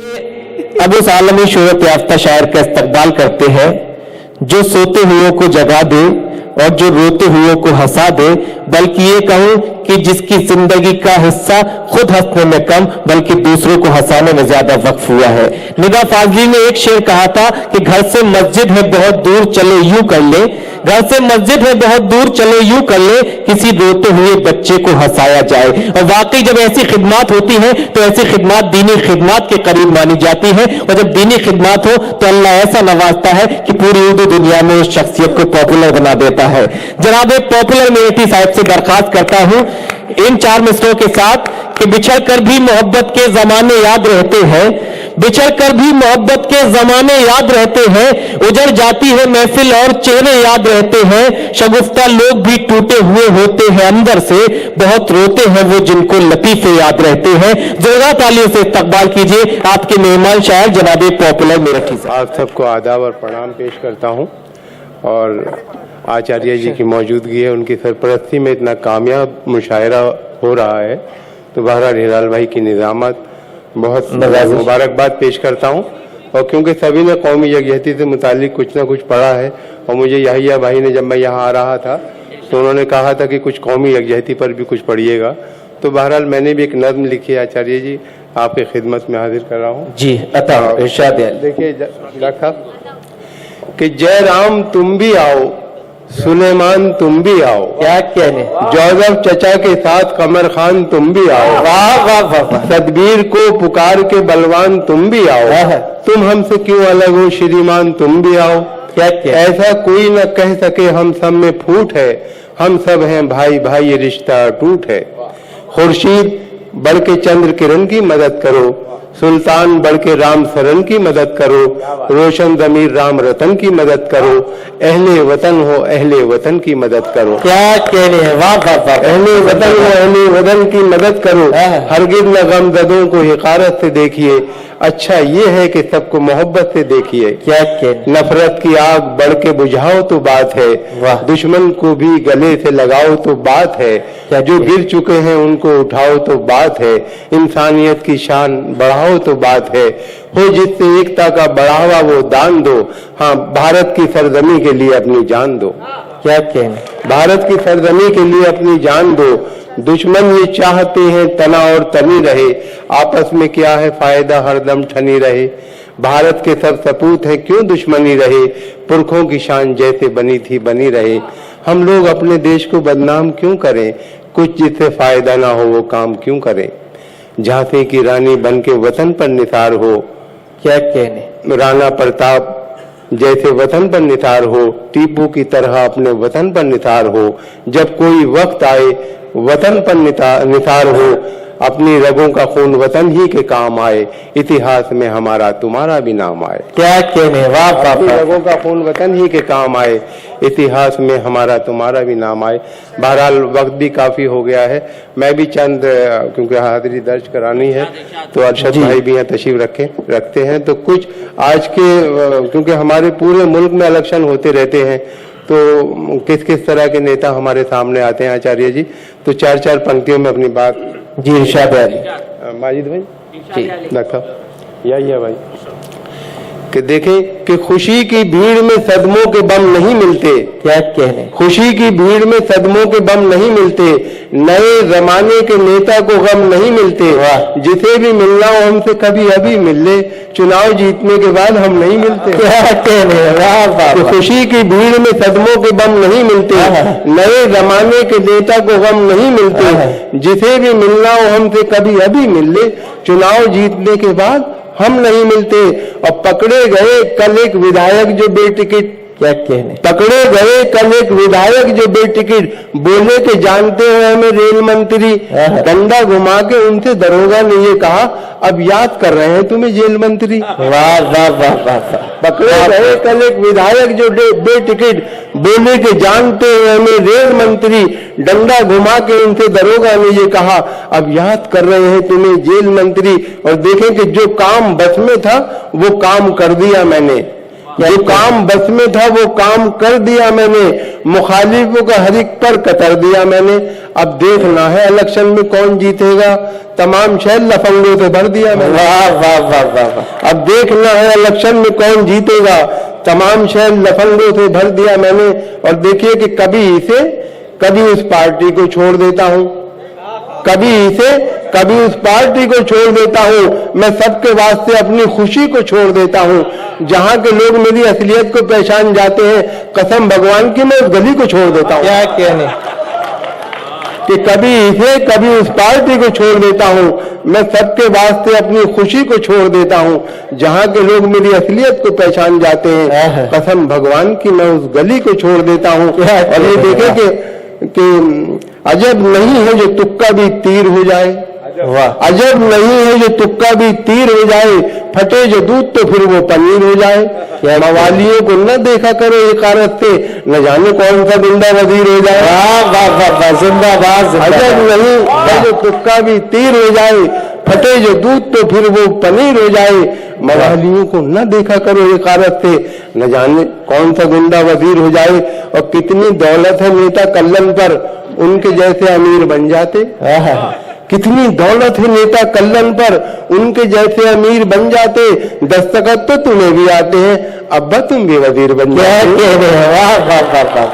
अब उस आलमी शोहरत याफ्ता शायर का इस्तकबाल करते हैं जो सोते हुओं को जगा दे और जो रोते हुओं को हंसा दे, बल्कि ये कहूं कि जिसकी जिंदगी का हिस्सा खुद हंसने में कम बल्कि दूसरों को हंसाने में ज्यादा वक्फ हुआ है। निगाह फाजली ने एक शेर कहा था कि घर से मस्जिद है बहुत दूर चलो यूं कर ले, घर से मस्जिद है बहुत दूर चलो यूं कर ले, किसी रोते हुए बच्चे को हंसाया जाए। और वाकई जब ऐसी खिदमत होती है तो ऐसी खिदमत दीनी खिदमत के करीब मानी जाती है, और जब दीनी खिदमत हो तो अल्लाह ऐसा नवाजता है कि पूरी उर्दू दुनिया में उस शख्सियत को पॉपुलर बना देता है। जनाब पॉपुलर मेटी साहब से दरखास्त करता हूं इन 4 मिसरों के साथ कि बिछड़ कर भी मोहब्बत के जमाने याद रहते हैं, बिछड़ कर भी मोहब्बत के जमाने याद रहते हैं, उजड़ जाती है महफिल और चेहरे याद रहते हैं, शगुफ्ता लोग भी टूटे हुए होते हैं अंदर से, बहुत रोते हैं वो जिनको लतीफे याद रहते हैं। जोरदार तालियों से इस्तकबाल कीजिए आपके मेहमान शायर जनाब पॉपुलर मेरठी साहब। आप सबको आदाब और प्रणाम पेश करता हूं, और आचार्य जी की मौजूदगी है, उनकी सरपरस्ती में इतना कामयाब मुशायरा हो रहा है, तो बहरहाल हिलाल भाई की निजामत बहुत मुबारकबाद पेश करता हूं। और क्योंकि सभी ने कौमी यकजहती से मुतालिक कुछ ना कुछ पढ़ा है, और मुझे याहिया भाई ने जब मैं यहाँ आ रहा था तो उन्होंने कहा था कि कुछ कौमी यकजहती पर भी कुछ पढ़िएगा, तो बहरहाल मैंने भी एक नज्म लिखी है आचार्य जी, आपकी खिदमत में हाजिर कर रहा हूँ जी। इरशाद है। देखिए रखा कि जय राम तुम भी आओ, सुलेमान तुम भी आओ, क्या कहने, जोसेफ चचा के साथ कमर खान तुम भी आओ, वाह वाह वाह, सदबीर को पुकार के बलवान तुम भी आओ, तुम हमसे क्यों अलग हो श्रीमान तुम भी आओ, क्या ऐसा कोई न कह सके हम सब में फूट है, हम सब हैं भाई भाई ये रिश्ता अटूट है। खुर्शीद बढ़ के चंद्र किरण की मदद करो, सुल्तान बढ़ के राम सरन की मदद करो, रोशन ज़मीर राम रतन की मदद करो, अहले वतन हो अहले वतन की मदद करो, क्या कहने हैं, वाह वाह वाह, अहले वतन हो अहले वतन की मदद करो, हरगिज़ न गमज़दों को हिकारत से देखिए, अच्छा ये है कि सबको मोहब्बत से देखिए, क्या कहने, नफरत की आग बढ़ के बुझाओ तो बात है, दुश्मन को भी गले से लगाओ तो बात है, जो गिर चुके हैं उनको उठाओ तो बात है, इंसानियत की शान बढ़ाओ तो बात है, हो जिससे एकता का बढ़ावा वो दान दो, हाँ भारत की सरजमी के लिए अपनी जान दो, क्या कहने, भारत की सरजमी के लिए अपनी जान दो, दुश्मन ये चाहते हैं तना और तनी रहे, आपस में क्या है फायदा हरदम ठनी रहे, भारत के सब सपूत हैं क्यों दुश्मनी रहे, पुरखों की शान जैसे बनी थी बनी रहे, हम लोग अपने देश को बदनाम क्यों करें, कुछ जिससे फायदा ना हो वो काम क्यों करें, झांसी की रानी बन के वतन पर निसार हो, क्या कहने, राणा प्रताप जैसे वतन पर निसार हो, टीपू की तरह अपने वतन पर निसार हो, जब कोई वक्त आए वतन पर निसार हो, अपनी रगों का खून वतन ही के काम आए, इतिहास में हमारा तुम्हारा भी नाम आए, क्या कहने, वाह वाह, रगों का खून वतन ही के काम आए, इतिहास में हमारा तुम्हारा भी नाम आए। बहरहाल वक्त भी काफी हो गया है, मैं भी चंद क्योंकि हाजिरी दर्ज करानी है तो अरशद भाई भी यहाँ तशरीफ रखते हैं, तो कुछ आज के क्योंकि हमारे पूरे मुल्क में इलेक्शन होते रहते हैं, तो किस किस तरह के नेता हमारे सामने आते हैं आचार्य जी, तो 4-4 पंक्तियों में अपनी बात जी इरशाद है। माजिद भाई जी रखा यही है भाई कि देखें कि खुशी की भीड़ में सदमों के बम नहीं मिलते, क्या कहने, खुशी की भीड़ में सदमों के बम नहीं मिलते, नए जमाने के नेता को गम नहीं मिलते, जिसे भी मिलना हो हमसे कभी अभी मिल ले, चुनाव जीतने के बाद हम नहीं मिलते, क्या कहने, वाह वाह, तो खुशी की भीड़ में सदमों के बम नहीं मिलते, नए जमाने के नेता को गम नहीं मिलते, जिसे भी मिलना हो हमसे कभी अभी मिल ले, चुनाव जीतने के बाद हम नहीं मिलते। और पकड़े गए कल एक विधायक जो बेटिकट, क्या कहने, पकड़े गए कल एक विधायक जो बेटिकट, बोले कि जानते हो हमें रेल मंत्री, डंडा घुमा के उनसे दरोगा ने ये कहा अब याद कर रहे हैं तुम्हें जेल मंत्री, वाह वाह वाह वाह, पकड़े गए कल एक विधायक जो बेटिकट, बोले कि जानते हो हमें रेल मंत्री, डंडा घुमा के उनसे दरोगा ने ये कहा अब याद कर रहे हैं तुम्हें जेल मंत्री, और देखें कि जो काम बस में था वो काम कर दिया मैंने, जो काम बस में था वो काम कर दिया मैंने, मुखालिफों का हर एक पर कतर दिया मैंने। अब देखना है इलेक्शन में कौन जीतेगा, तमाम शहर लफंगों से भर दिया मैंने। वाह वाह वाह वाह वाह। अब देखना है इलेक्शन में कौन जीतेगा, तमाम शहर लफंगों से भर दिया मैंने। और देखिए कि कभी इसे कभी उस पार्टी को छोड़ देता हूं, कभी इसे कभी उस पार्टी को छोड़ देता हूं। मैं सबके वास्ते अपनी खुशी को छोड़ देता हूं। जहां के लोग मेरी असलियत को पहचान जाते हैं, कसम भगवान की मैं उस गली को छोड़ देता हूं। क्या कहने कि कभी इसे कभी उस पार्टी को छोड़ देता हूं। मैं सबके वास्ते अपनी खुशी को छोड़ देता हूं। जहां के लोग मेरी असलियत को पहचान जाते हैं, कसम भगवान की मैं उस गली को छोड़ देता हूं। और ये देखे कि अजब नहीं है जो तुक्का भी तीर हो जाए, अजब नहीं है जो तुक्का भी तीर हो जाए, फटे जो दूध तो फिर वो पनीर हो जाए। मवालियों को न देखा करो इकारत से, न जाने कौन सा गुंडा वजीर हो जाए। जिंदाबाद। अजब नहीं है जो तुक्का भी तीर हो जाए, फटे जो दूध तो फिर वो पनीर हो जाए। मवालियों को न देखा करो इकारत से, न जाने कौन सा गुंडा वजीर हो जाए। और कितनी दौलत है नेता कल्लन पर, उनके जैसे अमीर बन जाते। कितनी दौलत है नेता कल्लन पर, उनके जैसे अमीर बन जाते। दस्तखत तो तुम्हें भी आते हैं, अब्बा तुम भी वजीर बन जाते। वाह वाह वाह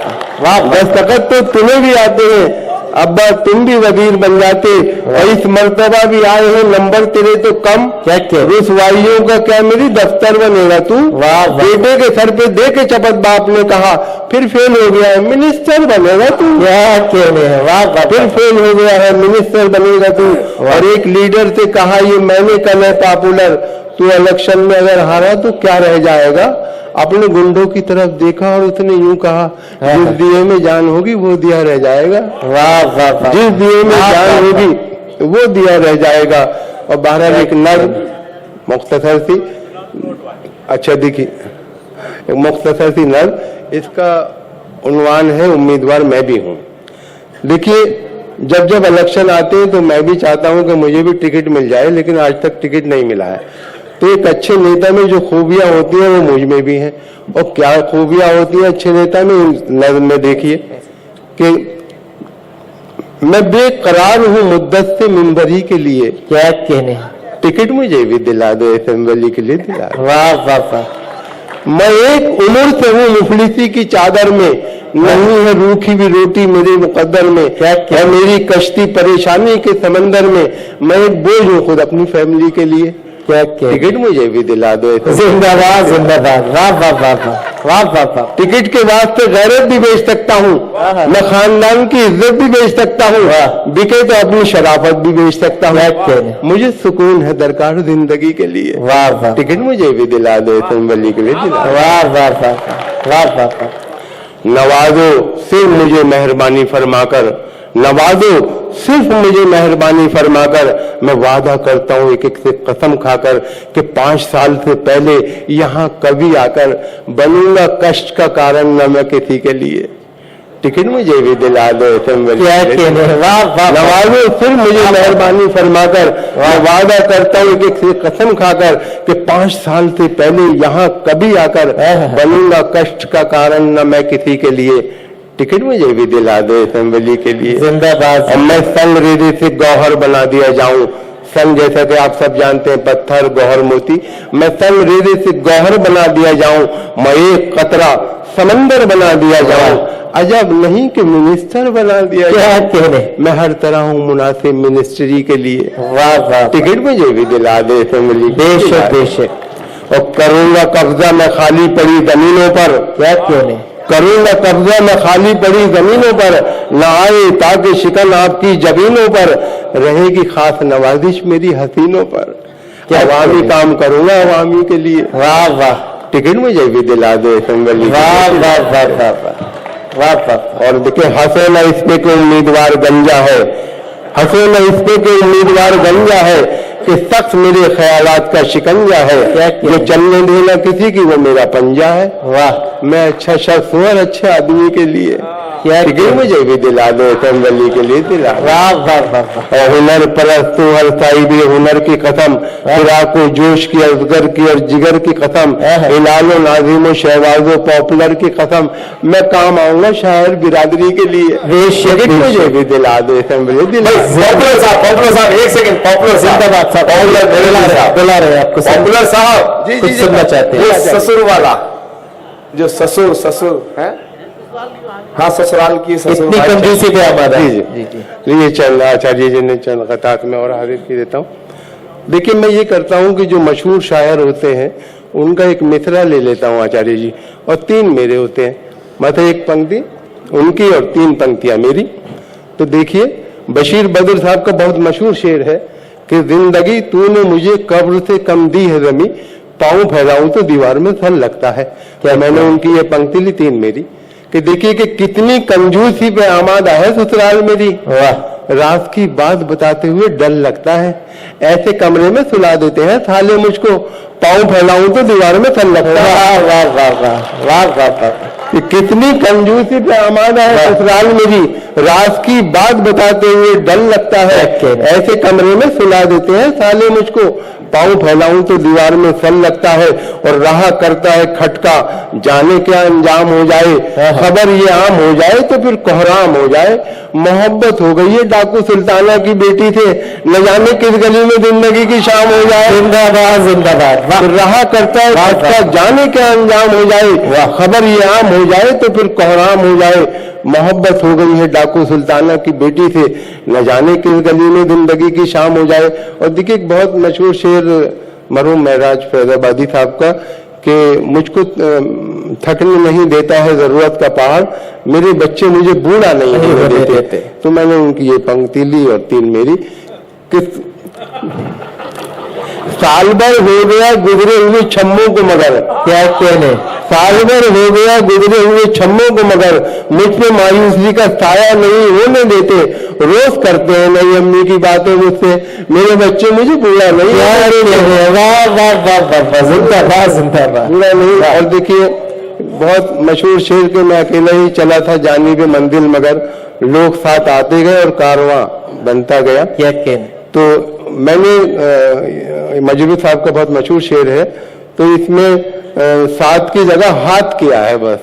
वाह। दस्तखत तो तुम्हें भी आते हैं, अब्बा तुम भी वजीर बन जाते। और इस मर्तबा भी आए हो नंबर तेरे तो कम, रुसवाइयों का क्या मेरी दफ्तर बनेगा तू। बेटे के सर पे दे के चपत बाप ने कहा, फिर फेल हो गया है मिनिस्टर बनेगा तू। फिर फेल हो गया है मिनिस्टर बनेगा तू। और एक लीडर से कहा ये मैंने कल है पॉपुलर, तू इलेक्शन में अगर हारा तो क्या रह जाएगा। अपने गुंडों की तरफ देखा और उसने यूं कहा, जिस दिए में जान होगी वो दिया रह जाएगा। वाह वाह वाह। जिस दिए में जान होगी वो दिया रह जाएगा। और बहरहाल एक नज़्म मुख्तसर सी, अच्छा देखिए मुख्तसर सी नज़्म, इसका उन्वान है उम्मीदवार मैं भी हूँ। देखिए जब जब इलेक्शन आते हैं तो मैं भी चाहता हूँ कि मुझे भी टिकट मिल जाए, लेकिन आज तक टिकट नहीं मिला है। तो एक अच्छे नेता में जो खूबियां होती हैं वो मुझ में भी हैं। और क्या खूबियां होती हैं अच्छे नेता में, नज़्म में देखिए कि मैं बेकरार हूँ मुद्दत से मिंबरी के लिए, क्या कहने, टिकट मुझे भी दिला दो असेंबली के लिए दिला। वाह वाह वाह। मैं एक उम्र से हूँ मुफलिसी की चादर में, नहीं है रूखी भी रोटी मेरे मुकद्दर में। क्या मेरी कश्ती परेशानी के समंदर में, मैं एक बोझ हूँ खुद अपनी फैमिली के लिए। क्या टिकट मुझे भी दिला दो। जिंदाबाद जिंदाबाद। वाह वाह वाह वाह वाह वाह। टिकट के वास्ते गैरत भी बेच सकता हूँ, मैं खानदान की इज्जत भी बेच सकता हूँ, बिके तो अपनी शराफत भी बेच सकता हूँ। मुझे सुकून है दरकार जिंदगी के लिए। वाह वाह। टिकट मुझे भी दिला दो असेंबली के लिए दिला। वाह वाह वाह वाह वाह। नवाजो सिर्फ मुझे मेहरबानी फरमाकर, नवाजो सिर्फ मुझे मेहरबानी फरमाकर। मैं वादा करता हूँ एक एक से कसम खाकर कि 5 साल से पहले यहाँ कभी आकर बनूंगा कष्ट का कारण न मैं किसी के लिए। टिकट मुझे भी दिला दो असेंबली। नवाजो सिर्फ मुझे मेहरबानी फरमाकर, मैं वादा करता हूँ एक एक से कसम खाकर कि 5 साल से पहले यहाँ कभी आकर बनूंगा कष्ट का कारण न मैं किसी के लिए। टिकट मुझे भी दिला दो असेंबली के लिए। जिंदाबाद। और मैं संग रेदे से गौहर बना दिया जाऊं, संग जैसा कि आप सब जानते हैं पत्थर गौहर मोती, मैं संग रेदे से गौहर बना दिया जाऊं, मैं एक कतरा समंदर बना दिया जाऊं। अजब नहीं कि मिनिस्टर बना दिया जाए, मैं हर तरह हूँ मुनासिब मिनिस्ट्री के लिए। वाह वाह। टिकट मुझे भी दिला दे असेंबली। बेशक बेशक। और करूंगा कब्जा मैं खाली पड़ी जमीनों पर, क्या कहने, करूंगा कब्जा मैं खाली पड़ी जमीनों पर, न आए ताकि शिकन आपकी जमीनों पर, रहेगी खास नवाजिश मेरी हसीनों पर। अवामी काम करूंगा अवामी के लिए। वाह वाह। टिकट मुझे भी दिला दो असेंबली। वाह वाह वाह वाह वाह वाह। और देखिए हंसो न इसमें के उम्मीदवार गंजा है, हंसो न इसमें के उम्मीदवार गंजा है, कि शख्स मेरे ख्यालात का शिकंजा है, जो चलने देना किसी की वो मेरा पंजा है। वाह। मैं अच्छा शख्स हूँ और अच्छे आदमी के लिए। क्या लेकिन मुझे भी दिला दो, असेंबली के लिए दिला दो। वाह वाह वाह। और हुनर परस्त हर साहिब हुनर की कसम, फिराको जोश की असगर की और जिगर की कसम, हिलालो नाजिमो शहबाजो पॉपुलर की कसम, मैं काम आऊंगा शायर बिरादरी के लिए, लेकिन मुझे भी दिला दो असेंबली। पॉपुलर साहब एक सेकंड, पॉपुलर जिंदाबाद साहब, बुला रहे हैं आपको। पॉपुलर साहब कुछ सुनना चाहते हैं? ससुर वाला जो ससुर है, हाँ ससुराल की ससुर इतनी कंजूसी पे हमारा। जी जी ये चल आचार्य जी ने चंद खतात में और हाजिर की देता हूँ। देखिए मैं ये करता हूँ कि जो मशहूर शायर होते हैं उनका एक मिसरा ले लेता हूँ आचार्य जी, और 3 मेरे होते हैं, मतलब एक पंक्ति उनकी और 3 पंक्तियां मेरी। तो देखिए बशीर बद्र साहब का बहुत मशहूर शेर है कि जिंदगी तूने मुझे कब्र से कम दी है जमी, पाँव फैलाऊं तो दीवार में सल लगता है। क्या मैंने उनकी ये पंक्ति ली 3 मेरी, कि देखिए कि कितनी कंजूसी पे आमादा है ससुराल मेरी, रात की बात बताते हुए डर लगता है, ऐसे कमरे में सुला देते हैं साले मुझको, पाँव फैलाऊं तो दीवार में सल लगता है। वाह वाह वाह वाह वाह वाह। कि कितनी कंजूसी पे आमादा है ससुराल मेरी, रात की बात बताते हुए डर लगता है, ऐसे कमरे में सुला देते हैं साले मुझको, पाँव फैलाऊं तो दीवार में सल लगता है, और रहा करता है खटका, जाने क्या अंजाम हो जाए, खबर ये आम हो जाए तो फिर कोहराम हो जाए, मोहब्बत हो गई है डाकू सुल्ताना की बेटी से, न जाने किस गली में जिंदगी की शाम हो जाए। जिंदाबाद जिंदाबाद। रहा करता है खटका, जाने क्या अंजाम हो जाए, खबर ये आम हो जाए तो फिर कोहराम हो जाए, मोहब्बत हो गई है डाकू सुल्ताना की बेटी से, न जाने किस गली में जिंदगी की शाम हो जाए। और देखिए एक बहुत मशहूर शेर मरहूम महराज फैजाबादी साहब का, कि मुझको थकने नहीं देता है जरूरत का पहाड़, मेरे बच्चे मुझे बूढ़ा नहीं होने देते। तो मैंने उनकी ये पंक्ति ली और 3 मेरी। किस साल भर हो गया गुजरे हुए छम्मों को मगर, क्या कहने, साल भर हो गया गुजरे हुए छम्मों को मगर, मुझ पे मायूसी का साया नहीं होने देते, रोज करते हैं नई अम्मी की बातें मुझसे, मेरे बच्चे मुझे बुरा नहीं वाह वाह वाह वाह, जिंदाबाद जिंदाबाद। बुरा नहीं। और देखिए बहुत मशहूर शेर के, मैं अकेला ही चला था जानी पे मंजिल मगर, लोग साथ आते गए और कारवां बनता गया। क्या कहने। तो मैंने मजरू साहब का बहुत मशहूर शेर है, तो इसमें साथ की जगह हाथ किया है बस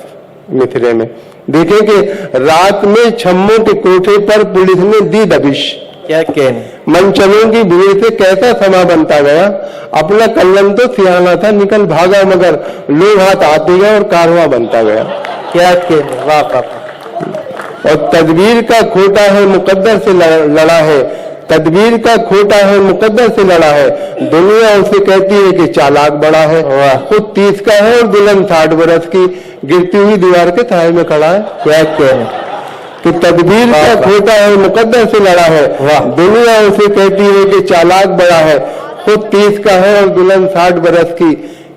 मिथरे में। देखें कि रात में छम्मों के कोठे पर पुलिस ने दी दबिश, क्या कहने, मनचलों की भीड़ से कैसा समा बनता गया, अपना कल्लम तो सियाना था निकल भागा मगर, लोग हाथ आते गए और कारवां बनता गया। क्या कहने, वाह वाह। और तदबीर का खोटा है मुकद्दर से लड़ा है, तदबीर का खोटा है मुकद्दर से लड़ा है, दुनिया उसे कहती है कि चालाक बड़ा है, खुद 30 का है और दुल्हन 60 बरस की, गिरती हुई दीवार के साए में खड़ा है। क्या कहने, कि तदबीर का खोटा है मुकद्दर से लड़ा है, दुनिया उसे कहती है कि चालाक बड़ा है, खुद 30 का है और दुल्हन 60 बरस की,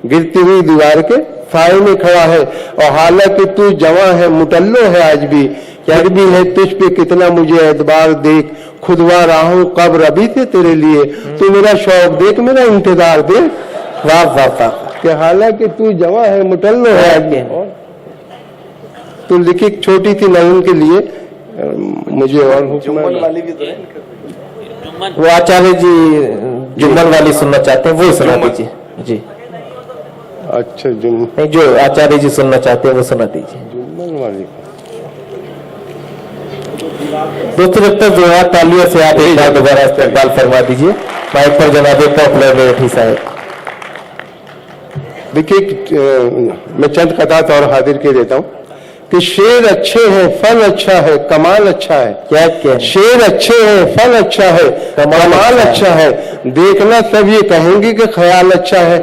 गिरती हुई दीवार के साए में खड़ा है, और हालांकि तू जवां है मुटल्लो है आज भी, फिर भी है तुझ पे कितना मुझे एतबार देख, खुदवा रहा हूं कब्र अभी से तेरे लिए, तू मेरा शौक देख मेरा इंतजार देख। वाह वाह वाह। कि हालांकि तू जवां है मुटल्लो है आज भी। तो लिखी छोटी सी नज़म के लिए मुझे और वो आचार्य जी जुम्मन वाली सुनना चाहते हैं, वो सुना दीजिए जी। अच्छा जुम्मन, नहीं जो आचार्य जी सुनना चाहते हैं वो सुना दीजिए। जुम्मन वाली दोस्तों जब तक जो है तालियों से आप एक बार दोबारा इस्तेमाल फरमा दीजिए। माइक पर जनाब पॉपुलर मेरठी साहब। देखिए मैं चंद कथात और हाजिर के देता हूँ कि शेर अच्छे हैं फल अच्छा है कमाल अच्छा है। क्या शेर अच्छे हैं फल अच्छा है कमाल अच्छा है, देखना सब ये कहेंगे कि ख्याल अच्छा है।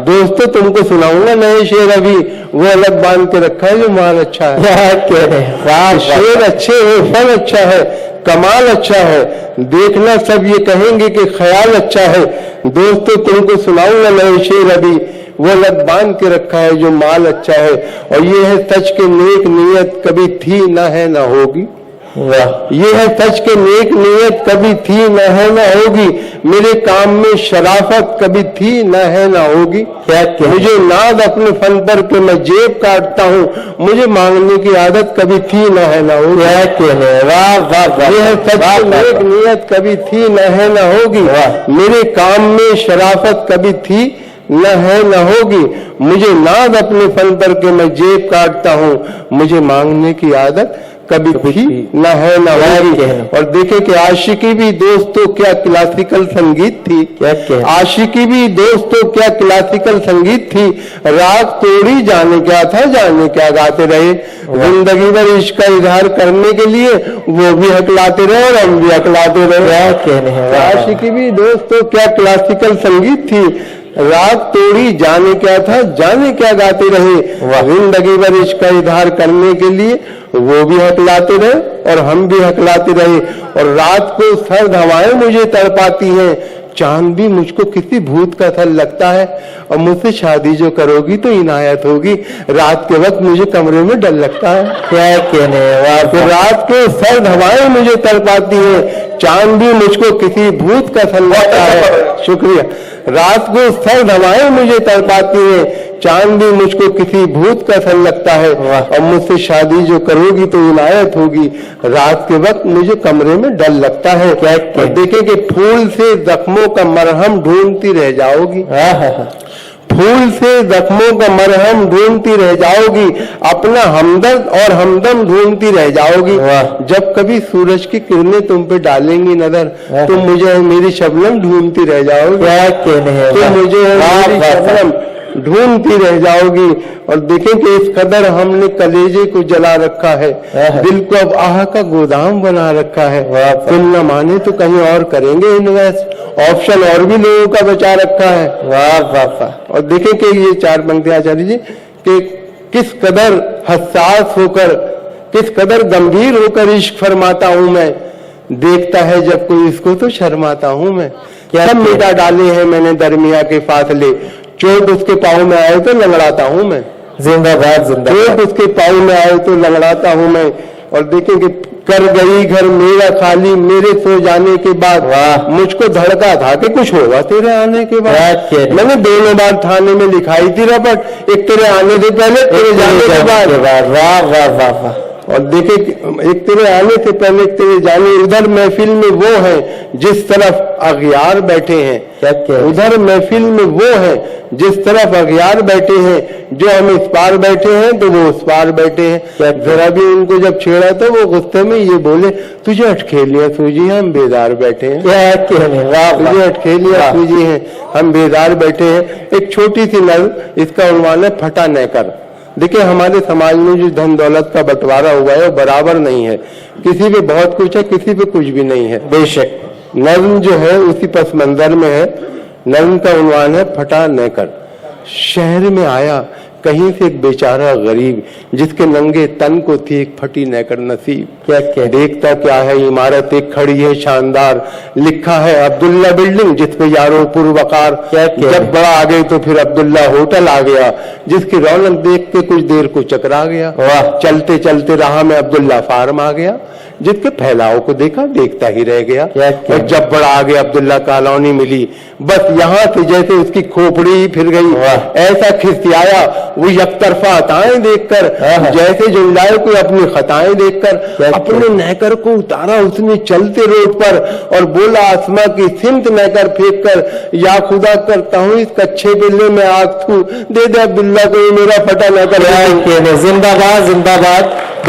दोस्तों तुमको सुनाऊंगा नए शेर, अभी वो अलग बांध के रखा है जो माल अच्छा है। शेर अच्छे हैं फल अच्छा है कमाल अच्छा है, देखना सब ये कहेंगे कि ख्याल अच्छा है। दोस्तों तुमको सुनाऊंगा नए शेर, अभी वो लग बांध के रखा है जो माल अच्छा है। और ये है सच के नेक नीयत कभी थी ना है ना होगी, वाह ये है सच के नेक नीयत कभी थी न है न होगी, मेरे काम में शराफत कभी थी न है न होगी। क्या क्या मुझे नाद अपने फन पर के मैं जेब काटता हूँ, मुझे मांगने की आदत कभी थी न है न होगी। क्या कहने, वाह वाह वाह, ये है सच वाह, के वाह, नेक नीयत कभी थी न है न होगी, वाह। मेरे काम में शराफत कभी थी न है न होगी, मुझे नाद अपने फन पर के मैं जेब काटता हूँ, मुझे मांगने की आदत कभी थी न है न होगी। और देखे कि आशिकी भी दोस्तों क्या क्लासिकल संगीत थी, क्या क्या आशिकी भी दोस्तों क्या क्लासिकल संगीत थी, राग तोड़ी जाने क्या था जाने क्या गाते रहे, जिंदगी भर इश्क का इजहार करने के लिए वो भी हकलाते रहे और हम भी हकलाते रहे। क्या कहने हैं, वाह, वाह। आशिकी भी दोस्तों क्या क्लासिकल संगीत थी, राग तोड़ी जाने क्या था जाने क्या गाते रहे, जिंदगी भर इश्क का इजहार करने के लिए वो भी हकलाते रहे और हम भी हकलाते रहे। और रात को सर्द हवाएं मुझे तड़पाती हैं, चांद भी मुझको किसी भूत का सा लगता है, और मुझसे शादी जो करोगी तो इनायत होगी, रात के वक्त मुझे कमरे में डर लगता है। क्या कहने, वाह तो रात को सर्द हवाएं मुझे तड़पाती हैं, चांद भी मुझको किसी भूत का सा लगता है। शुक्रिया। रात को सर्द हवाएं मुझे तड़पाती हैं, चांद भी मुझको किसी भूत का सा लगता है, और मुझसे शादी जो करोगी तो इनायत होगी, रात के वक्त मुझे कमरे में डर लगता है। और देखे कि फूल से जख्मों का मरहम ढूंढती रह जाओगी, फूल से जख्मों का मरहम ढूंढती रह जाओगी, अपना हमदर्द और हमदम ढूंढती रह जाओगी, जब कभी सूरज की किरणें तुम पे डालेंगी नजर तो मुझे मेरी शबनम ढूंढती रह जाओगी। क्या कहने हैं, तो मुझे मेरी शबनम ढूंढती रह जाओगी। और देखें कि इस कदर हमने कलेजे को जला रखा है, दिल को अब आह का गोदाम बना रखा है, तुम न माने तो कहीं और करेंगे इन्वेस्ट, ऑप्शन और भी लोगों का बचा रखा है। वाह वाह वाह। और देखें कि ये चार पंक्तियां आचार्य जी कि किस कदर हसास होकर, किस कदर गंभीर होकर इश्क फरमाता हूं मैं, देखता है जब कोई इसको तो शर्माता हूं मैं। सब मिटा डाले हैं मैंने दरमिया के फासले, चोट उसके पाँव में आए तो लंगड़ाता हूं मैं। जिंदाबाद जिंदाबाद। चोट उसके पाँव में आए तो लंगड़ाता हूं मैं। और देखें कि कर गई घर मेरा खाली मेरे सो जाने के बाद, मुझको धड़का था कि कुछ होगा तेरे आने के बाद। मैंने दोनों बार थाने में लिखाई थी रपट, एक तेरे आने से पहले तेरे जाने के बाद। वाह वाह वाह वाह। और देखे एक तेरे आने से पहले तेरे जाने, उधर महफिल में वो है जिस तरफ अगियार बैठे हैं, उधर महफिल में वो है जिस तरफ अगियार बैठे हैं, जो हम इस पार बैठे हैं तो वो उस पार बैठे हैं। जरा भी उनको जब छेड़ा तो वो गुस्से में ये बोले तुझे अटखेलियां सूझी हैं हम बेदार बैठे हैं। तुझे अटखेलियां सूझी हैं हम बेदार बैठे हैं। एक छोटी सी नज़म, इसका उन्वान है फटा न कर। देखिए हमारे समाज में जो धन दौलत का बंटवारा हुआ है वो बराबर नहीं है, किसी पे बहुत कुछ है किसी पे कुछ भी नहीं है। बेशक नज्म जो है उसी पस मंजर में है। नज्म का उन्वान है फटा न कर। शहर में आया कहीं से एक बेचारा गरीब, जिसके नंगे तन को थी एक फटी नैकर नसीब। क्या देखता क्या है इमारत एक खड़ी है शानदार, लिखा है अब्दुल्ला बिल्डिंग जिसपे यारो पुरवकार। जब बड़ा आ गए तो फिर अब्दुल्ला होटल आ गया, जिसकी रौनक देख के कुछ देर को चकरा गया। चलते चलते राह में अब्दुल्ला फार्म आ गया, जिसके फैलाव को देखा देखता ही रह गया। और जब बड़ा आगे अब्दुल्ला कॉलोनी मिली, बस यहाँ से जैसे उसकी खोपड़ी ही फिर गई। ऐसा खिसियाया वो यकतरफा अताएं देखकर, जैसे जुल्लाए कोई अपनी खताएं देखकर। अपने नहकर को उतारा उसने चलते रोड पर और बोला आसमां की सिमत नहकर फेंक कर, या खुदा करता हूँ इस कच्चे बिल्ले में आग थू, दे दे अब्दुल्ला को मेरा फटा नहकर। जिंदाबाद जिंदाबाद।